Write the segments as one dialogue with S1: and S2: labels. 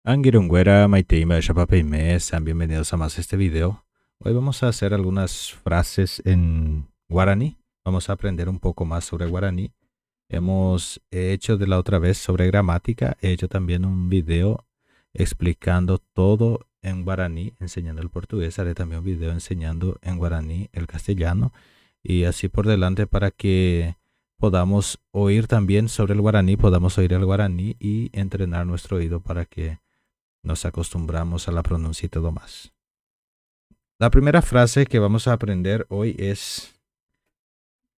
S1: Angirungüera, Maiteima, Shapapeime, sean bienvenidos a más este video. Hoy vamos a hacer algunas frases en guaraní. Vamos a aprender un poco más sobre guaraní. Hemos hecho de la otra vez sobre gramática. He hecho también un video explicando todo en guaraní, enseñando el portugués. Haré también un video enseñando en guaraní el castellano. Y así por delante para que podamos oír también sobre el guaraní, podamos oír el guaraní y entrenar nuestro oído para que nos acostumbramos a la pronuncia y todo más. La primera frase que vamos a aprender hoy es: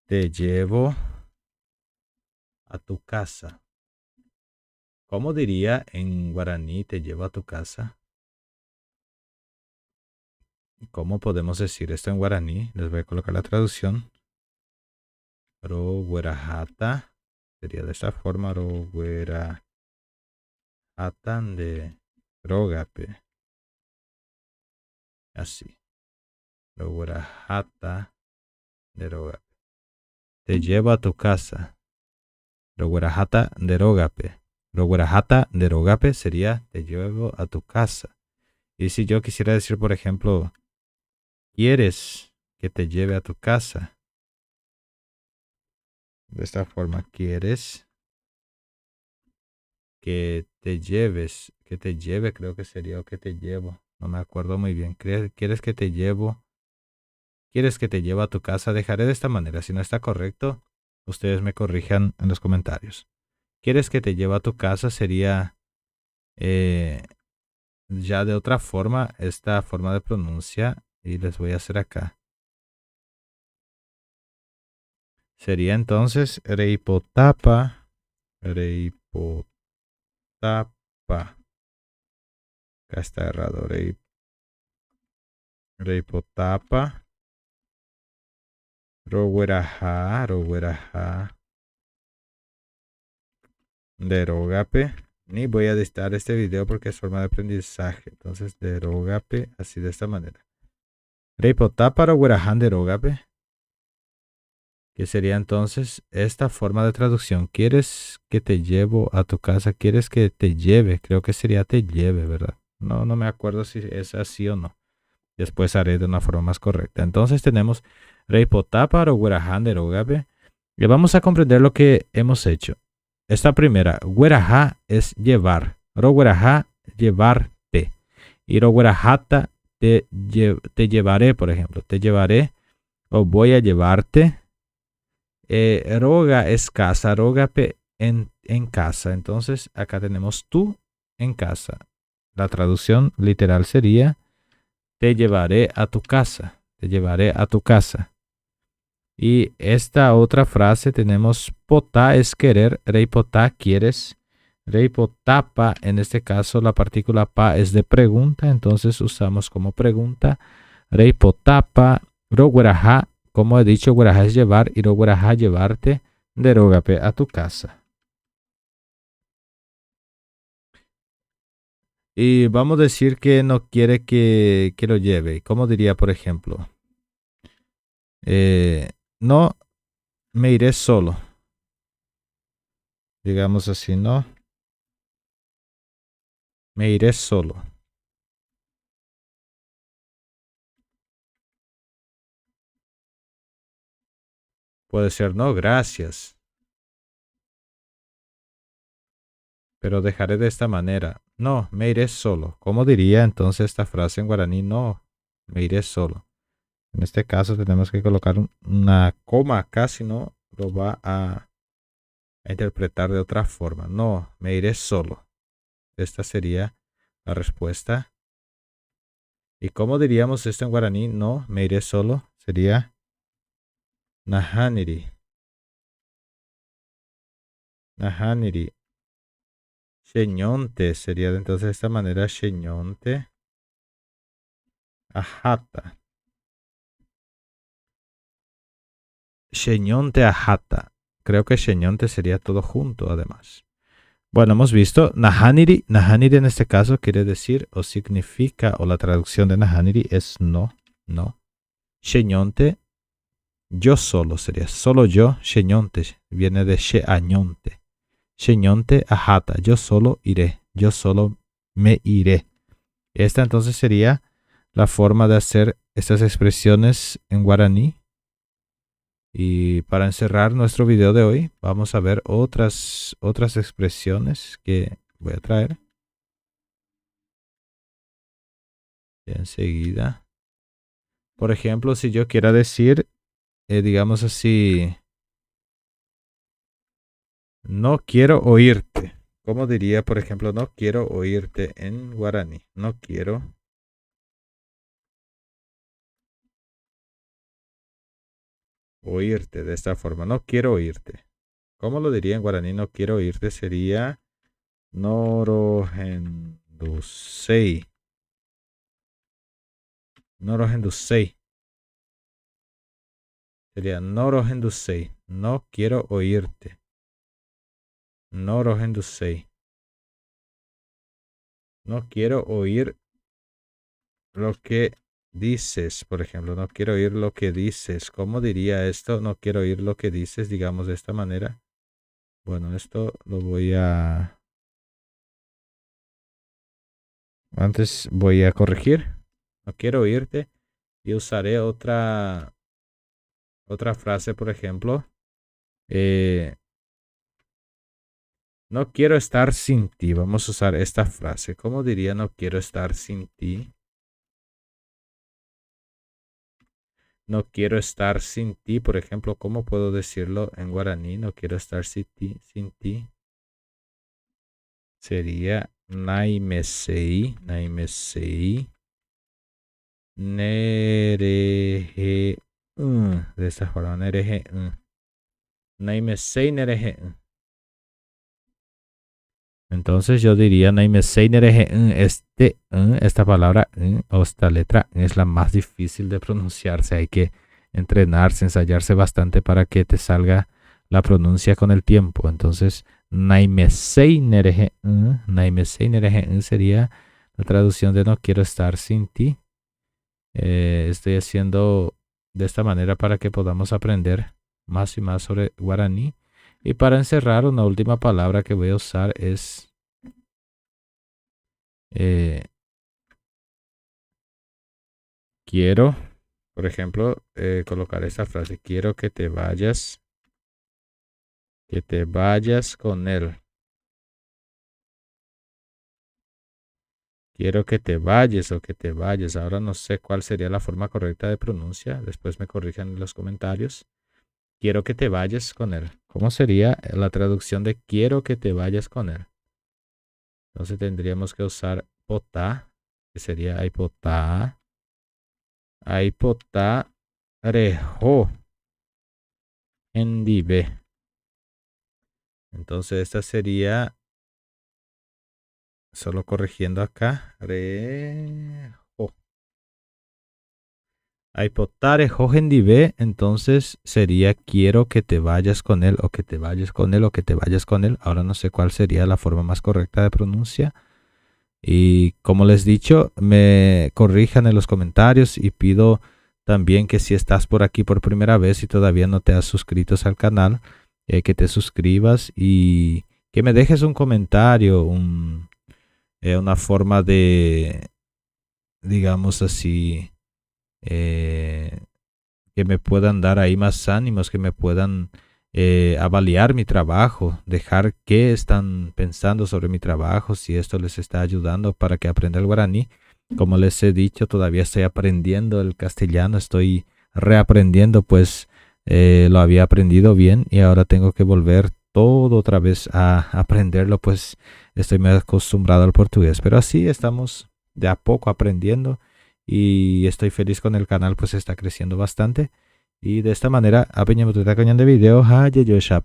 S1: te llevo a tu casa. ¿Cómo diría en guaraní te llevo a tu casa? ¿Cómo podemos decir esto en guaraní? Les voy a colocar la traducción. Ro guerajata sería de esta forma: ro guerajatan de rogape. Así. Ro guerajata de rogape. Te llevo a tu casa. Roguerajata derogape. Roguerajata derogape sería te llevo a tu casa. Y si yo quisiera decir, por ejemplo, ¿quieres que te lleve a tu casa? De esta forma, ¿quieres que te lleves? Que te lleve, creo que sería, o que te llevo. No me acuerdo muy bien. ¿Quieres que te llevo? ¿Quieres que te lleve a tu casa? Dejaré de esta manera. Si no está correcto, ustedes me corrijan en los comentarios. ¿Quieres que te lleve a tu casa? Sería ya de otra forma, esta forma de pronuncia, y les voy a hacer acá. Sería entonces reipotapa, reipotapa. Acá está errado, reipotapa. Rogueraja. Derogape. Ni voy a editar este video porque es forma de aprendizaje. Entonces, derogape, así de esta manera. Reipotapa, roguerajan, derogape. Que sería entonces esta forma de traducción. ¿Quieres que te llevo a tu casa? ¿Quieres que te lleve? Creo que sería te lleve, ¿verdad? No me acuerdo si es así o no. Después haré de una forma más correcta. Entonces tenemos reipotapa o gueraján de rogabe. Y vamos a comprender lo que hemos hecho. Esta primera, guerajá es llevar. Ro guerajá, llevarte. Y ro guerajata, te llevaré, por ejemplo. Te llevaré o voy a llevarte. Roga es casa, rogape en casa. Entonces acá tenemos tú en casa. La traducción literal sería te llevaré a tu casa. Te llevaré a tu casa. Y esta otra frase tenemos potá es querer, rey potá quieres. Rey potapa, en este caso la partícula pa es de pregunta, entonces usamos como pregunta. Rey potapa, roguerajá. Como he dicho, guarajá es llevar y roguerajá llevarte de rogape a tu casa. Y vamos a decir que no quiere que lo lleve. ¿Cómo diría, por ejemplo? No me iré solo. Digamos así, no me iré solo. Puede ser no, gracias. Pero dejaré de esta manera. No, me iré solo. ¿Cómo diría entonces esta frase en guaraní? No, me iré solo. En este caso tenemos que colocar una coma acá, si no lo va a interpretar de otra forma. No, me iré solo. Esta sería la respuesta. ¿Y cómo diríamos esto en guaraní? No, me iré solo. Sería nahaniri. Nahaniri. Sheñonte sería entonces de esta manera. Sheñonte. Ajata. Sheñonte ajata. Creo que Sheñonte sería todo junto, además. Bueno, hemos visto Nahaniri. Nahaniri en este caso quiere decir o significa, o la traducción de Nahaniri es no, no. Sheñonte, yo solo sería, solo yo. Sheñonte viene de Sheañonte. Sheñonte ajata, yo solo iré, yo solo me iré. Esta entonces sería la forma de hacer estas expresiones en guaraní. Y para encerrar nuestro video de hoy, vamos a ver otras expresiones que voy a traer. Enseguida. Por ejemplo, si yo quiera decir, digamos así, no quiero oírte. ¿Cómo diría, por ejemplo, no quiero oírte en guaraní? No quiero oírte de esta forma. No quiero oírte. ¿Cómo lo diría en guaraní? No quiero oírte sería Norohendusei. Norohendusei. Sería Norohendusei. No quiero oírte. Norohendusei. No quiero oír lo que dices, por ejemplo. No quiero oír lo que dices. ¿Cómo diría esto? No quiero oír lo que dices, digamos de esta manera. Bueno, esto lo voy a... Antes voy a corregir. No quiero oírte. Y usaré otra frase, por ejemplo. No quiero estar sin ti. Vamos a usar esta frase. ¿Cómo diría no quiero estar sin ti? No quiero estar sin ti. Por ejemplo, ¿cómo puedo decirlo en guaraní? No quiero estar sin ti. Sería naimesei. Naimesei. Nereje. De esta forma. Nereje. Naimesei nereje. Entonces yo diría naimesei nereje. Esta palabra o esta letra es la más difícil de pronunciarse. Hay que entrenarse, ensayarse bastante para que te salga la pronuncia con el tiempo. Entonces naimesei nereje. Naimesei nereje sería la traducción de no quiero estar sin ti. Estoy haciendo de esta manera para que podamos aprender más y más sobre guaraní. Y para encerrar, una última palabra que voy a usar es quiero, por ejemplo, colocar esta frase. Quiero que te vayas con él. Quiero que te vayas o que te vayas. Ahora no sé cuál sería la forma correcta de pronuncia. Después me corrijan en los comentarios. Quiero que te vayas con él. ¿Cómo sería la traducción de quiero que te vayas con él? Entonces tendríamos que usar potá, que sería aipotá. Aipotá rejo endive. Entonces esta sería, solo corrigiendo acá, rejo. Aipotare hojendive, entonces sería quiero que te vayas con él o que te vayas con él o que te vayas con él. Ahora no sé cuál sería la forma más correcta de pronuncia. Y como les he dicho, me corrijan en los comentarios y pido también que si estás por aquí por primera vez y todavía no te has suscrito al canal, que te suscribas y que me dejes un comentario, una forma de, digamos así, que me puedan dar ahí más ánimos, que me puedan avaliar mi trabajo, dejar qué están pensando sobre mi trabajo, si esto les está ayudando para que aprenda el guaraní. Como les he dicho, todavía estoy aprendiendo el castellano, estoy reaprendiendo, pues lo había aprendido bien y ahora tengo que volver todo otra vez a aprenderlo, pues estoy muy acostumbrado al portugués, pero así estamos de a poco aprendiendo. Y estoy feliz con el canal, pues está creciendo bastante. Y de esta manera, apeñamos de video, yo ya